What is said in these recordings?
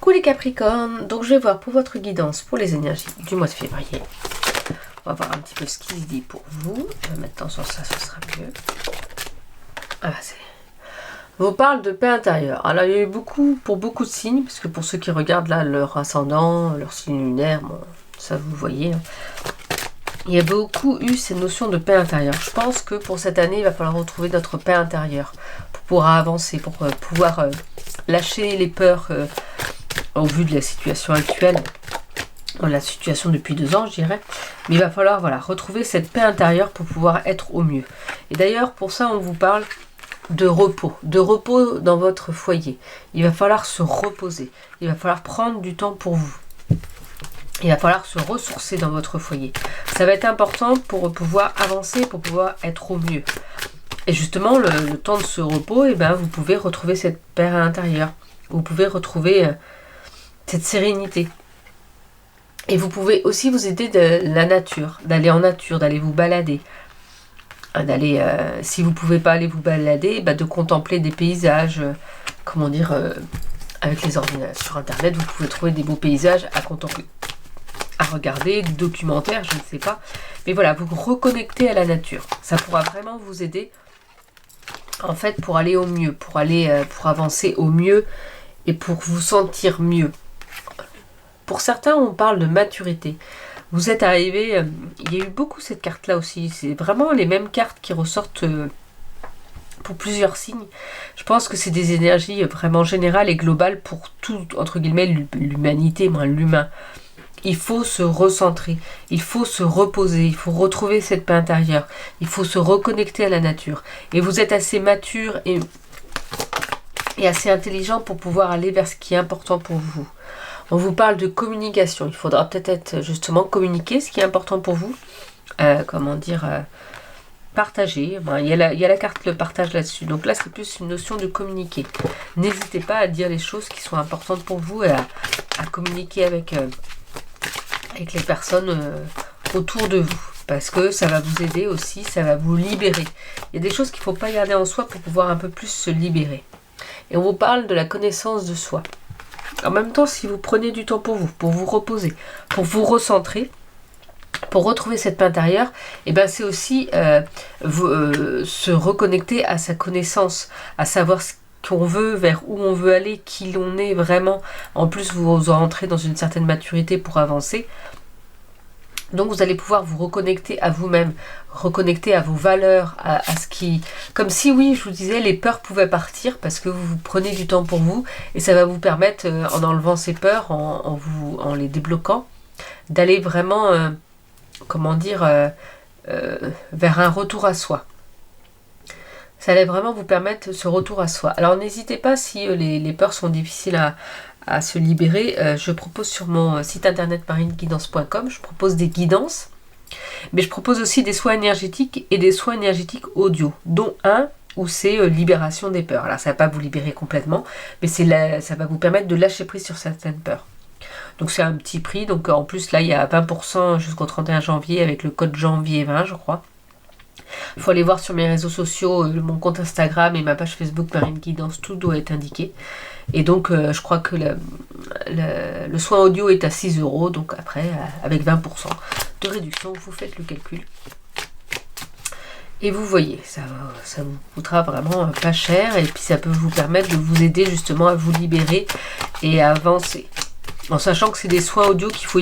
Coucou les Capricornes, donc je vais voir pour votre guidance pour les énergies du mois de février. On va voir un petit peu ce qui se dit pour vous. Je vais mettre attention sur ça, ce sera mieux. Ah, on vous parle de paix intérieure. Alors il y a eu pour beaucoup de signes, parce que pour ceux qui regardent là leur ascendant, leur signe lunaire, bon, ça vous voyez. Hein. Il y a beaucoup eu ces notions de paix intérieure. Je pense que pour cette année, il va falloir retrouver notre paix intérieure pour pouvoir avancer, pour pouvoir lâcher les peurs au vu de la situation actuelle. La situation depuis 2 ans, je dirais. Mais il va falloir retrouver cette paix intérieure pour pouvoir être au mieux. Et d'ailleurs, pour ça, on vous parle de repos dans votre foyer. Il va falloir se reposer. Il va falloir prendre du temps pour vous. Il va falloir se ressourcer dans votre foyer. Ça va être important pour pouvoir avancer, pour pouvoir être au mieux. Et justement, le temps de ce repos, vous pouvez retrouver cette paix intérieure. Vous pouvez retrouver cette sérénité. Et vous pouvez aussi vous aider de la nature, d'aller en nature, d'aller vous balader. D'aller, si vous ne pouvez pas aller vous balader, de contempler des paysages, avec les ordinateurs sur Internet, vous pouvez trouver des beaux paysages à contempler, à regarder, des documentaires, je ne sais pas. Mais voilà, vous reconnectez à la nature. Ça pourra vraiment vous aider, en fait, pour aller au mieux, pour avancer au mieux et pour vous sentir mieux. Pour certains, on parle de maturité. Vous êtes arrivé, il y a eu beaucoup cette carte-là aussi. C'est vraiment les mêmes cartes qui ressortent pour plusieurs signes. Je pense que c'est des énergies vraiment générales et globales pour tout, entre guillemets, l'humanité, l'humain. Il faut se recentrer, il faut se reposer, il faut retrouver cette paix intérieure, il faut se reconnecter à la nature. Et vous êtes assez mature et assez intelligent pour pouvoir aller vers ce qui est important pour vous. On vous parle de communication. Il faudra peut-être justement communiquer ce qui est important pour vous. Partager. Il y a la carte le partage là-dessus. Donc là, c'est plus une notion de communiquer. N'hésitez pas à dire les choses qui sont importantes pour vous et à communiquer avec les personnes autour de vous. Parce que ça va vous aider aussi, ça va vous libérer. Il y a des choses qu'il ne faut pas garder en soi pour pouvoir un peu plus se libérer. Et on vous parle de la connaissance de soi. En même temps, si vous prenez du temps pour vous reposer, pour vous recentrer, pour retrouver cette paix intérieure, c'est aussi se reconnecter à sa connaissance, à savoir ce qu'on veut, vers où on veut aller, qui l'on est vraiment. En plus, vous rentrez dans une certaine maturité pour avancer. Donc vous allez pouvoir vous reconnecter à vous-même, reconnecter à vos valeurs, à ce qui... Comme si, oui, je vous disais, les peurs pouvaient partir parce que vous prenez du temps pour vous et ça va vous permettre, en enlevant ces peurs, en les débloquant, d'aller vraiment, vers un retour à soi. Ça allait vraiment vous permettre ce retour à soi. Alors n'hésitez pas, si les peurs sont difficiles à se libérer, je propose sur mon site internet marineguidance.com, je propose des guidances, mais je propose aussi des soins énergétiques et des soins énergétiques audio, dont un où c'est libération des peurs. Alors ça ne va pas vous libérer complètement, mais ça va vous permettre de lâcher prise sur certaines peurs. Donc c'est un petit prix, donc en plus là il y a 20% jusqu'au 31 janvier avec le code janvier 20 je crois. Il faut aller voir sur mes réseaux sociaux, mon compte Instagram et ma page Facebook Marine Guidance, tout doit être indiqué. Et donc je crois que le soin audio est à 6 €, donc après avec 20% de réduction, vous faites le calcul. Et vous voyez, ça vous coûtera vraiment pas cher et puis ça peut vous permettre de vous aider justement à vous libérer et à avancer. En sachant que c'est des soins audio qu'il faut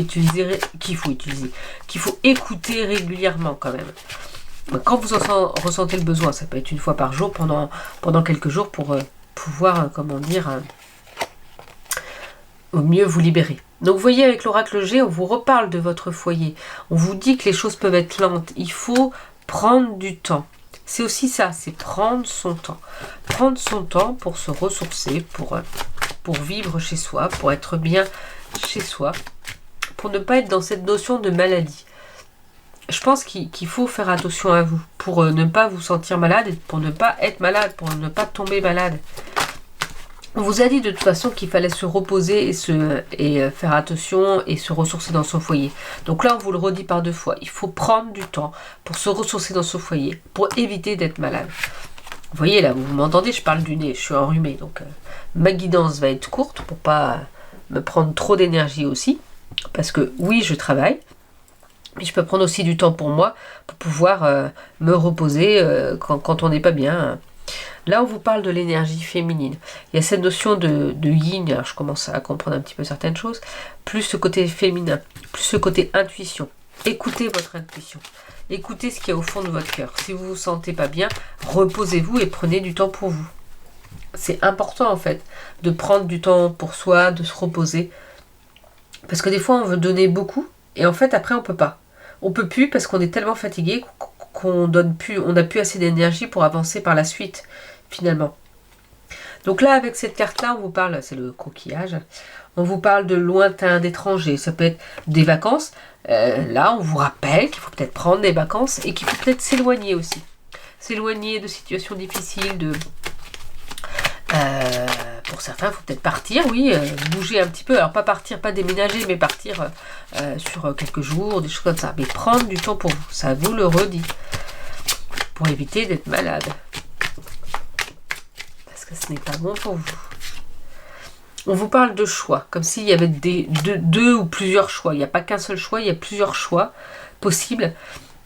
écouter régulièrement quand même. Quand vous en ressentez le besoin, ça peut être une fois par jour pendant quelques jours pour pouvoir, au mieux vous libérer. Donc vous voyez, avec l'oracle G, on vous reparle de votre foyer. On vous dit que les choses peuvent être lentes. Il faut prendre du temps. C'est aussi ça, c'est prendre son temps. Prendre son temps pour se ressourcer, pour vivre chez soi, pour être bien chez soi, pour ne pas être dans cette notion de maladie. Je pense qu'il faut faire attention à vous, pour ne pas vous sentir malade, et pour ne pas être malade, pour ne pas tomber malade. On vous a dit de toute façon qu'il fallait se reposer et faire attention et se ressourcer dans son foyer. Donc là, on vous le redit par 2 fois. Il faut prendre du temps pour se ressourcer dans son foyer, pour éviter d'être malade. Vous voyez là, vous m'entendez, je parle du nez, je suis enrhumée. Donc ma guidance va être courte pour pas me prendre trop d'énergie aussi. Parce que oui, je travaille, mais je peux prendre aussi du temps pour moi, pour pouvoir me reposer quand on n'est pas bien. Là, on vous parle de l'énergie féminine. Il y a cette notion de yin, alors je commence à comprendre un petit peu certaines choses, plus ce côté féminin, plus ce côté intuition. Écoutez votre intuition. Écoutez ce qu'il y a au fond de votre cœur. Si vous vous sentez pas bien, reposez-vous et prenez du temps pour vous. C'est important en fait, de prendre du temps pour soi, de se reposer. Parce que des fois, on veut donner beaucoup, et en fait, après, on peut pas. On peut plus parce qu'on est tellement fatigué qu'on donne plus, on n'a plus assez d'énergie pour avancer par la suite, finalement. Donc là, avec cette carte-là, on vous parle, c'est le coquillage, on vous parle de lointain, d'étranger, ça peut être des vacances. Là, on vous rappelle qu'il faut peut-être prendre des vacances et qu'il faut peut-être s'éloigner aussi. S'éloigner de situations difficiles, pour certains, il faut peut-être partir, oui, bouger un petit peu. Alors, pas partir, pas déménager, mais partir sur quelques jours, des choses comme ça. Mais prendre du temps pour vous, ça vous le redit. Pour éviter d'être malade. Parce que ce n'est pas bon pour vous. On vous parle de choix, comme s'il y avait deux ou plusieurs choix. Il n'y a pas qu'un seul choix, il y a plusieurs choix possibles,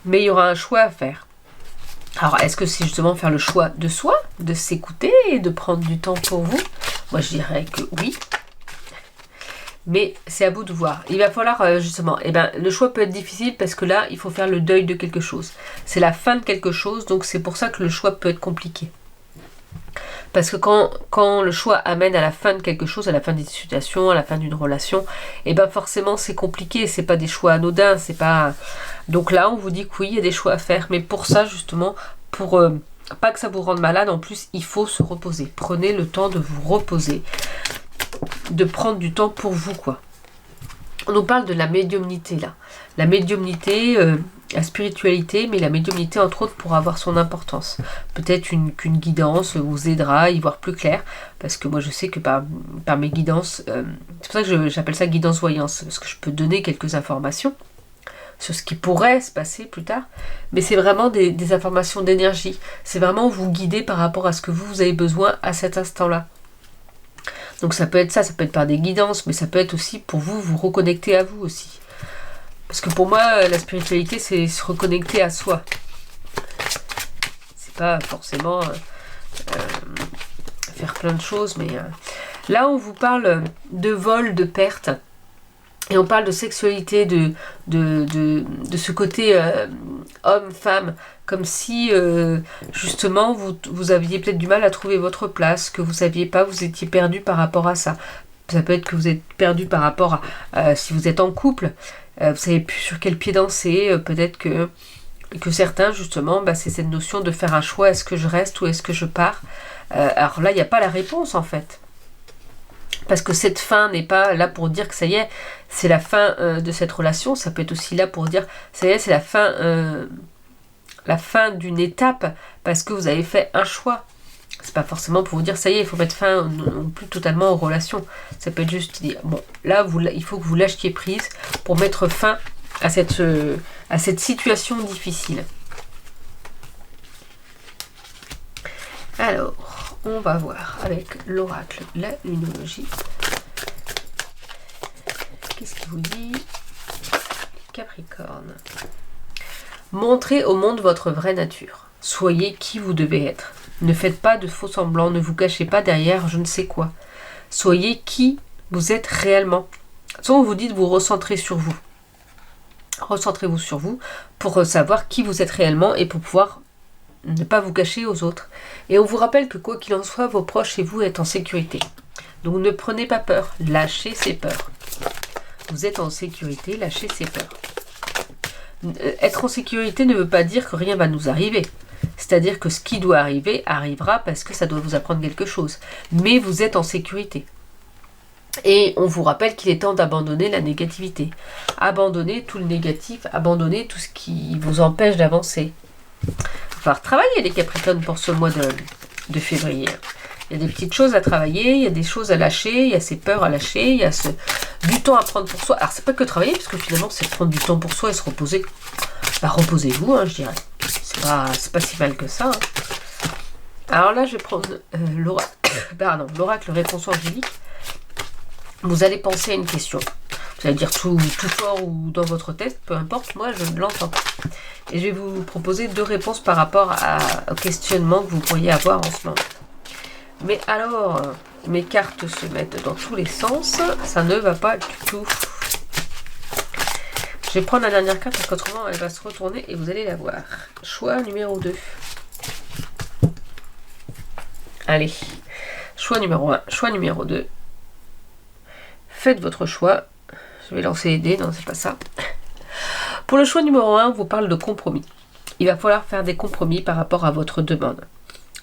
mais il y aura un choix à faire. Alors, est-ce que c'est justement faire le choix de soi, de s'écouter et de prendre du temps pour vous? Moi, je dirais que oui. Mais c'est à vous de voir. Il va falloir justement, le choix peut être difficile parce que là, il faut faire le deuil de quelque chose. C'est la fin de quelque chose, donc c'est pour ça que le choix peut être compliqué. Parce que quand le choix amène à la fin de quelque chose, à la fin d'une situation, à la fin d'une relation, forcément c'est compliqué, c'est pas des choix anodins, c'est pas... Donc là on vous dit que oui, il y a des choix à faire, mais pour ça justement, pour pas que ça vous rende malade, en plus il faut se reposer. Prenez le temps de vous reposer, de prendre du temps pour vous, quoi. On nous parle de la médiumnité là. La médiumnité, la spiritualité, mais la médiumnité entre autres pour avoir son importance. Peut-être qu'une guidance vous aidera à y voir plus clair, parce que moi je sais que par mes guidances, c'est pour ça que j'appelle ça guidance voyance, parce que je peux donner quelques informations sur ce qui pourrait se passer plus tard, mais c'est vraiment des informations d'énergie. C'est vraiment vous guider par rapport à ce que vous avez besoin à cet instant-là. Donc ça peut être ça peut être par des guidances, mais ça peut être aussi pour vous reconnecter à vous aussi. Parce que pour moi, la spiritualité, c'est se reconnecter à soi. C'est pas forcément faire plein de choses, mais là, on vous parle de vol, de perte. Et on parle de sexualité, de ce côté homme-femme, comme si justement vous aviez peut-être du mal à trouver votre place, que vous saviez pas, vous étiez perdu par rapport à ça. Ça peut être que vous êtes perdu par rapport à si vous êtes en couple, vous savez plus sur quel pied danser, peut-être que certains justement, c'est cette notion de faire un choix, est-ce que je reste ou est-ce que je pars. Alors là, il n'y a pas la réponse en fait. Parce que cette fin n'est pas là pour dire que ça y est, c'est la fin de cette relation. Ça peut être aussi là pour dire, ça y est, c'est la fin d'une étape parce que vous avez fait un choix. C'est pas forcément pour vous dire, ça y est, il faut mettre fin non plus totalement aux relations. Ça peut être juste dire, bon, là, il faut que vous lâchiez prise pour mettre fin à cette situation difficile. Alors... on va voir avec l'oracle, la lunologie. Qu'est-ce qu'il vous dit? Capricorne. Montrez au monde votre vraie nature. Soyez qui vous devez être. Ne faites pas de faux semblants, ne vous cachez pas derrière je ne sais quoi. Soyez qui vous êtes réellement. Soit on vous dit de vous recentrer sur vous. Recentrez-vous sur vous pour savoir qui vous êtes réellement et pour pouvoir ne pas vous cacher aux autres. Et on vous rappelle que quoi qu'il en soit, vos proches et vous êtes en sécurité. Donc ne prenez pas peur, lâchez ces peurs. Vous êtes en sécurité, lâchez ces peurs. Être en sécurité ne veut pas dire que rien va nous arriver. C'est-à-dire que ce qui doit arriver, arrivera parce que ça doit vous apprendre quelque chose. Mais vous êtes en sécurité. Et on vous rappelle qu'il est temps d'abandonner la négativité. Abandonner tout le négatif, abandonner tout ce qui vous empêche d'avancer. Il va falloir travailler les Capricornes pour ce mois de février. Il y a des petites choses à travailler, il y a des choses à lâcher, il y a ces peurs à lâcher, il y a du temps à prendre pour soi. Alors c'est pas que travailler, parce que finalement c'est prendre du temps pour soi et se reposer. Reposez-vous, je dirais. C'est pas si mal que ça. Alors là je vais prendre l'oracle réponse angélique. Vous allez penser à une question. Vous allez dire tout fort ou dans votre tête, peu importe, moi je l'entends. Et je vais vous proposer 2 réponses par rapport au questionnement que vous pourriez avoir en ce moment. Mais alors, mes cartes se mettent dans tous les sens, ça ne va pas du tout. Je vais prendre la dernière carte parce qu'autrement elle va se retourner et vous allez la voir. Choix numéro 2. Allez, choix numéro 1, choix numéro 2. Faites votre choix. Je vais lancer les dés, non c'est pas ça. Pour le choix numéro 1, on vous parle de compromis. Il va falloir faire des compromis par rapport à votre demande.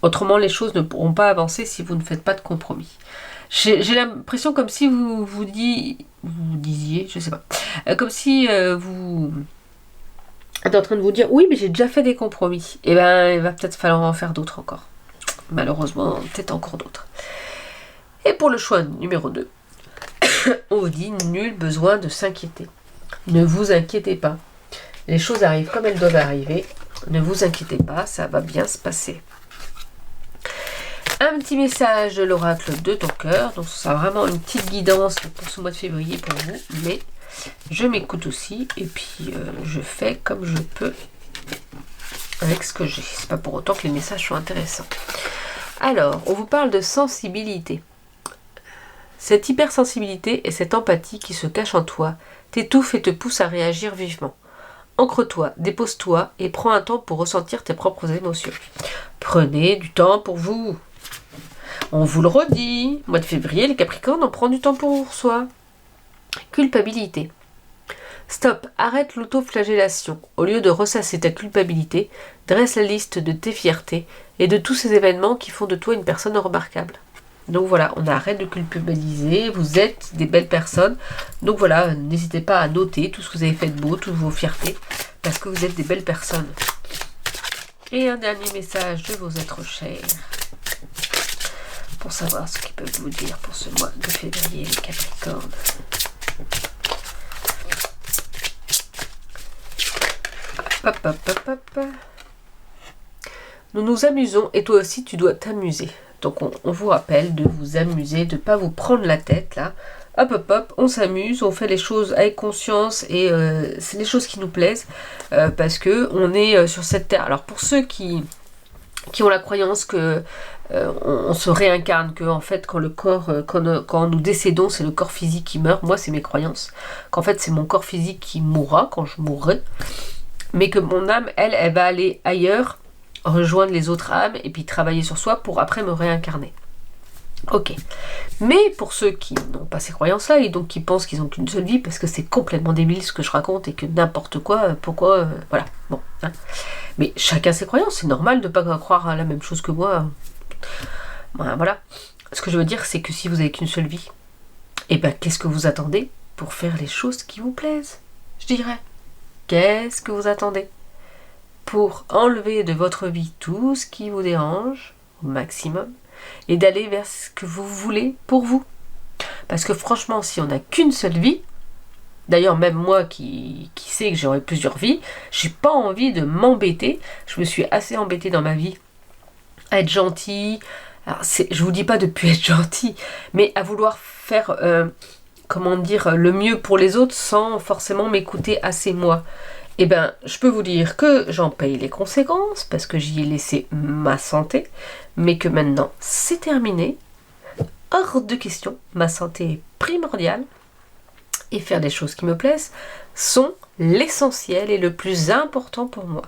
Autrement, les choses ne pourront pas avancer si vous ne faites pas de compromis. J'ai l'impression comme si vous disiez, je sais pas, comme si vous êtes en train de vous dire, oui mais j'ai déjà fait des compromis. Et ben il va peut-être falloir en faire d'autres encore. Malheureusement, peut-être encore d'autres. Et pour le choix numéro 2, on vous dit nul besoin de s'inquiéter. Ne vous inquiétez pas. Les choses arrivent comme elles doivent arriver. Ne vous inquiétez pas, ça va bien se passer. Un petit message de l'oracle de ton cœur. Donc, ce sera vraiment une petite guidance pour ce mois de février pour vous. Mais je m'écoute aussi. Et puis, je fais comme je peux avec ce que j'ai. C'est pas pour autant que les messages sont intéressants. Alors, on vous parle de sensibilité. Cette hypersensibilité et cette empathie qui se cachent en toi t'étouffent et te poussent à réagir vivement. Ancre-toi, dépose-toi et prends un temps pour ressentir tes propres émotions. Prenez du temps pour vous. On vous le redit, mois de février, les Capricornes, on prend du temps pour soi. Culpabilité. Stop, arrête l'autoflagellation. Au lieu de ressasser ta culpabilité, dresse la liste de tes fiertés et de tous ces événements qui font de toi une personne remarquable. Donc voilà, on arrête de culpabiliser, vous êtes des belles personnes. Donc voilà, n'hésitez pas à noter tout ce que vous avez fait de beau, toutes vos fiertés, parce que vous êtes des belles personnes. Et un dernier message de vos êtres chers, pour savoir ce qu'ils peuvent vous dire pour ce mois de février, les Capricornes. Hop, hop, hop, hop. Nous nous amusons et toi aussi tu dois t'amuser. Donc on vous rappelle de vous amuser, de ne pas vous prendre la tête là. Hop hop hop, on s'amuse, on fait les choses avec conscience et c'est les choses qui nous plaisent parce que on est sur cette terre. Alors pour ceux qui ont la croyance que on se réincarne, que en fait quand le corps, quand nous décédons, c'est le corps physique qui meurt. Moi c'est mes croyances, qu'en fait c'est mon corps physique qui mourra quand je mourrai, mais que mon âme, elle va aller ailleurs, rejoindre les autres âmes et puis travailler sur soi pour après me réincarner. Ok. Mais pour ceux qui n'ont pas ces croyances-là et donc qui pensent qu'ils n'ont qu'une seule vie, parce que c'est complètement débile ce que je raconte et que n'importe quoi, pourquoi, voilà, bon. Hein. Mais chacun ses croyances, c'est normal de ne pas croire à la même chose que moi. Voilà. Ce que je veux dire, c'est que si vous n'avez qu'une seule vie, et ben qu'est-ce que vous attendez pour faire les choses qui vous plaisent, je dirais. Qu'est-ce que vous attendez pour enlever de votre vie tout ce qui vous dérange au maximum et d'aller vers ce que vous voulez pour vous. Parce que franchement, si on n'a qu'une seule vie, d'ailleurs même moi qui sais que j'aurai plusieurs vies, j'ai pas envie de m'embêter. Je me suis assez embêtée dans ma vie à être gentille. Alors je vous dis pas de plus être gentil, mais à vouloir faire comment dire, le mieux pour les autres sans forcément m'écouter assez moi. Eh bien, je peux vous dire que j'en paye les conséquences parce que j'y ai laissé ma santé, mais que maintenant c'est terminé, hors de question, ma santé est primordiale et faire des choses qui me plaisent sont l'essentiel et le plus important pour moi.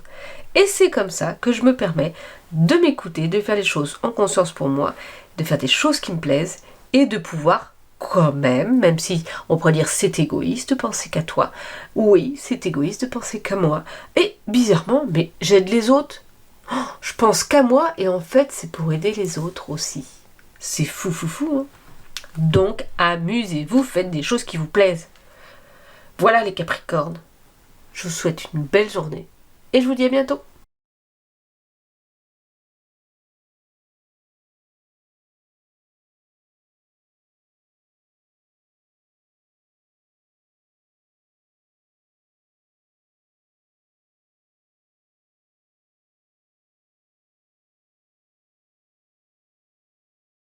Et c'est comme ça que je me permets de m'écouter, de faire les choses en conscience pour moi, de faire des choses qui me plaisent et de pouvoir quand même si on pourrait dire c'est égoïste de penser qu'à toi. Oui, c'est égoïste de penser qu'à moi. Et bizarrement, mais j'aide les autres. Oh, je pense qu'à moi et en fait c'est pour aider les autres aussi. C'est fou. Hein. Donc amusez-vous, faites des choses qui vous plaisent. Voilà les Capricornes. Je vous souhaite une belle journée et je vous dis à bientôt.